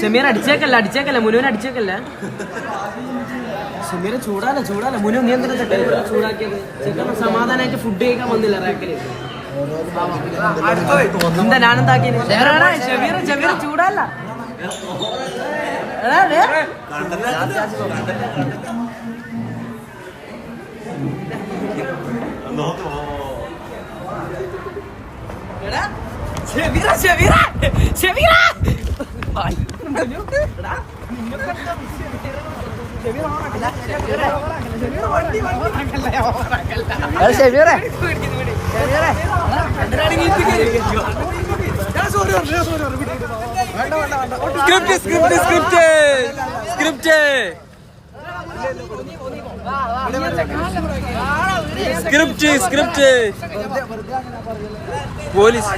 ഷമീർ അടിച്ചേക്കല്ല മുനുവിനെ അടിച്ചേക്കല്ല. ഷമീർ ചൂടാല മുനു നീ എന്തിനാ ചെക്കൻ ചൂടാക്കിയത്? ചെക്കൻ സമാധാനമായിട്ട് ഫുഡ് കഴിക്കാൻ വന്നില്ല റാക്കില്. എന്താ ഞാനെന്താക്കിയത്? ഷമീർ ചൂടല്ല. സ്ക്രിപ്റ്റ് പോലീസ്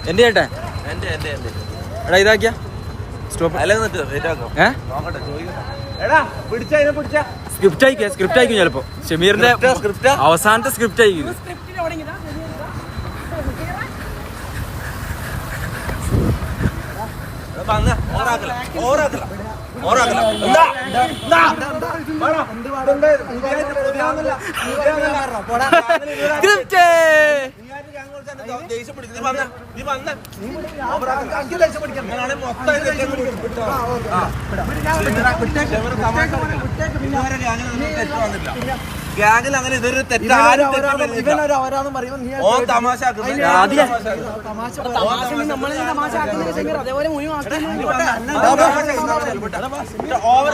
എന്റെ ചേട്ടാ എടാ ഇതാക്കിയ സ്റ്റോപ്പ് സ്ക്രിപ്റ്റ് ആയിരിക്കും ചിലപ്പോ. ഷമീറിന്റെ അവസാനത്തെ സ്ക്രിപ്റ്റ് ആയിരിക്കും. ഗ്യാങ്ങിൽ അങ്ങനെ ഇതൊരു തെറ്റാരും ഓവർ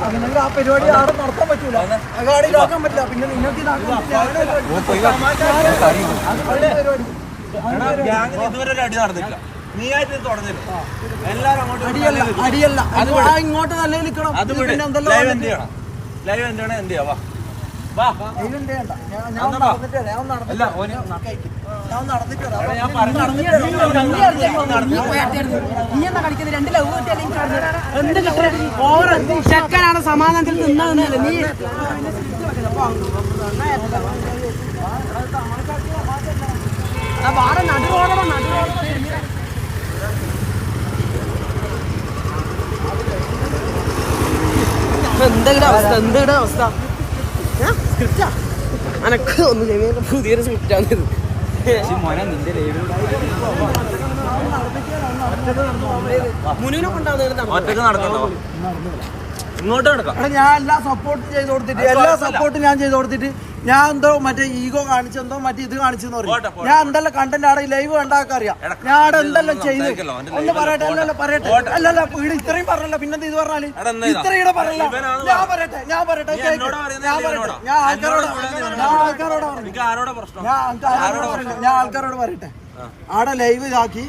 അങ്ങനെ ആ പരിപാടി ആടെ നടത്താൻ പറ്റൂല. ആ ഗാഡി ഇതാക്കാൻ പറ്റില്ല. പിന്നെ നിങ്ങൾക്ക് ഇതുവരെ ഒരു അടി നടന്നില്ല. നീ ആയിട്ട് തുടങ്ങില്ല. എല്ലാരും അടിയല്ല ഇങ്ങോട്ട് നല്ല നിൽക്കണം. അത് ലൈവ് എന്ത് ചെയ്യണം? ലൈവ് എന്ത് ചെയ്യണം? എന്ത് ചെയ്യാം? ചെക്കനാണ് സമാധാനത്തിൽ നിന്നതെന്നല്ലേ നീ എന്തെങ്കിലും അവസ്ഥ സ്ക്രിപ്റ്റാ അനക്ക് ഒന്നും ചെയ്യുന്ന പുതിയൊരു സ്ക്രിപ്റ്റാണിത്. മുനുവിനെ കൊണ്ടാവുന്ന ഇങ്ങോട്ട് നടക്കാം. ഞാൻ എല്ലാ സപ്പോർട്ടും ചെയ്ത് കൊടുത്തിട്ട് ഞാൻ എന്തോ മറ്റേ ഈഗോ കാണിച്ചെന്തോ മറ്റേ ഇത് കാണിച്ചെന്ന് പറയും. ഞാൻ എന്തെല്ലാം കണ്ടന്റ് ആടെ ലൈവ് കണ്ടാക്കാൻ അറിയാം. ഞാൻ അവിടെ എന്തെല്ലാം ചെയ്തു ഒന്ന് പറയട്ടെ. അല്ലല്ല ഇവിടെ ഇത്രയും പറഞ്ഞല്ലോ. പിന്നെന്താ ഇത് പറഞ്ഞാല് ഇത്രയും പറഞ്ഞല്ലോ. ഞാൻ പറയട്ടെ ഞാൻ ആൾക്കാരോട് പറയട്ടെ. ആടെ ലൈവ് ഇതാക്കി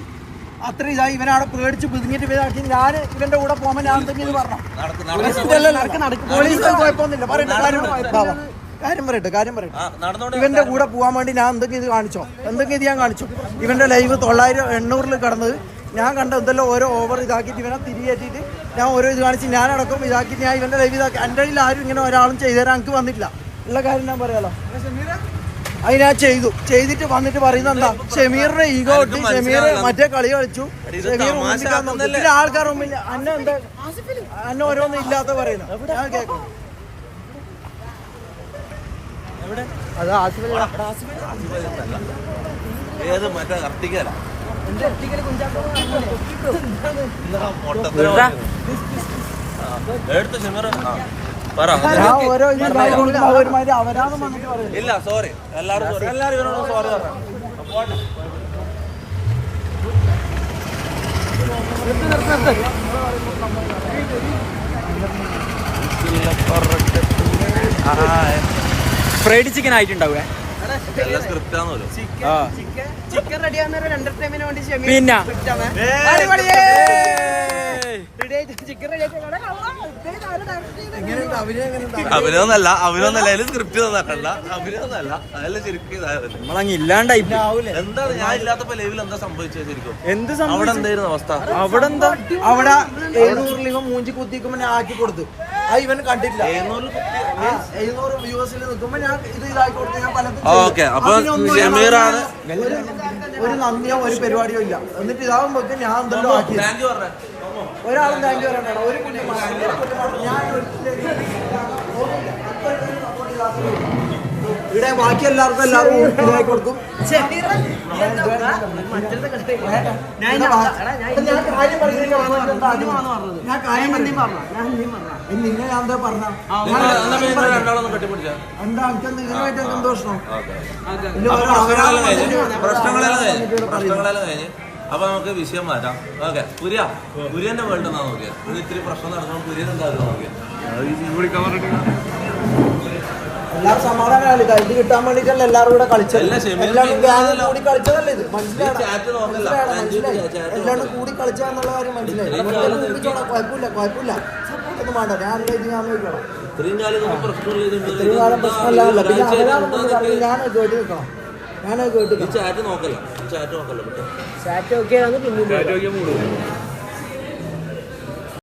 അത്ര ഇതായി ഇവനവിടെ പേടിച്ച് പിതിങ്ങിട്ട് ഇതാക്കി ഞാൻ ഇവന്റെ കൂടെ പോകുമ്പോ ഞാൻ എന്തെങ്കിലും ഇത് പറഞ്ഞു. പോലീസ് കുഴപ്പമൊന്നുമില്ല. കാര്യം പറയട്ടെ ഇവന്റെ കൂടെ പോകാൻ വേണ്ടി ഞാൻ എന്തെങ്കിലും ഇത് കാണിച്ചോ. ഇവന്റെ ലൈവ് 900-800 കടന്നത് ഞാൻ കണ്ട എന്തെല്ലാം ഓരോ ഓവർ ഇതാക്കിയിട്ട് ഇവനെ തിരികേറ്റിട്ട് ഞാൻ ഓരോ ഇത് കാണിച്ച് ഞാനടക്കം ഇതാക്കിയിട്ട് ഞാൻ ഇവന്റെ ലൈവ് ഇതാക്കി. എൻ്റെ കയ്യിൽ ആരും ഇങ്ങനെ ഒരാളും ചെയ്തുതരാൻ എനിക്ക് വന്നിട്ടില്ല. ഉള്ള കാര്യം ഞാൻ പറയാലോ. അത് ഞാൻ ചെയ്തിട്ട് വന്നിട്ട് പറയുന്നത് എന്താ? ഷമീറിന്റെ ഈഗോ ഇട്ട് ഷമീർ മറ്റേ കളി കളിച്ചു. ഷമീർ ആൾക്കാർ മുമ്പിൽ അന്നെ ഓരോന്നും ഇല്ലാത്ത പറയുന്നു. ഞാൻ കേൾക്കും. അത് ഏത് മറ്റേ അർട്ടിക്കല എടുത്ത് ഷമീർ ഇല്ല സോറി എല്ലാരും ഇവരോട് സോറി ഫ്രൈഡ് ചിക്കൻ ആയിട്ടുണ്ടാവേ. ചിക്കൻ റെഡിയാവുന്ന എന്റർടൈൻമെന്റിന് വേണ്ടി പിന്നെ അഭിനയൊന്നല്ല അതിൽ സ്ക്രിപ്റ്റ് തന്നിട്ടല്ല. അഭിനയൊന്നല്ല അതിൽ ശരിക്കും നമ്മളങ്ങ് ഇല്ലാണ്ടായി. എന്താണ് ഞാൻ ഇല്ലാത്തപ്പോ ലൈവിൽ എന്താ സംഭവിച്ചത് ശരിക്കും? അവിടെ എന്തായിരുന്നു അവസ്ഥ? അവിടെ 700 മൂഞ്ചി കുത്തിക്കുമ്പോ ഞാൻ ആക്കി കൊടുത്തു. ഇവൻ കണ്ടിട്ടില്ല. 700 വ്യൂവേഴ്സിൽ നിൽക്കുമ്പോ ഞാൻ ഇത് ഇതാക്കി കൊടുത്ത് ഞാൻ പലതും ഒരു നന്ദിയോ ഒരു പരിപാടിയോ ഇല്ല. എന്നിട്ട് ഇതാകുമ്പോ ഞാൻ എന്തെല്ലോ ആക്കി ഒരാളും താങ്ക് യു പറയണ്ട. ഒരു ഞാൻ ഇവിടെ ബാക്കി എല്ലാവർക്കും ഇതാക്കി കൊടുക്കും. നിന്നെ ഞാൻ എന്താ പറഞ്ഞ എന്താ എനിക്ക് നിങ്ങളുമായിട്ട് സന്തോഷം. പ്രശ്നങ്ങളെല്ലാം കഴിഞ്ഞ് അപ്പൊ നമുക്ക് വിഷയം മാറ്റാം. ഓക്കെ, കുര്യന്റെ വേൾഡ് എന്നാ നോക്കിയത്. ഇത് ഇത്തിരി പ്രശ്നം നടക്കണം. കുര്യൻ എന്തായാലും നോക്കിയത് എല്ലാവരും സമാധാനമല്ല. ഇത് കിട്ടാൻ വേണ്ടിട്ടല്ല എല്ലാവരും കൂടെ കളിച്ചത്. എല്ലാവരും കൂടി കളിച്ചതല്ലേ ഇത്. മനസ്സിലായി എല്ലാവരും കൂടി കളിച്ചാന്നുള്ള കാര്യം മനസ്സിലായി. കുഴപ്പമില്ല സപ്പോർട്ടൊന്നും വേണ്ട. ഞാൻ നോക്കിക്കോളാം. ഇത്രയും കാലം പ്രശ്നമല്ല. പിന്നെ ഞാനത് കേട്ട് നിൽക്കണം. ചാറ്റ് നോക്കല്ലോ ചാറ്റ് നോക്കിയാൽ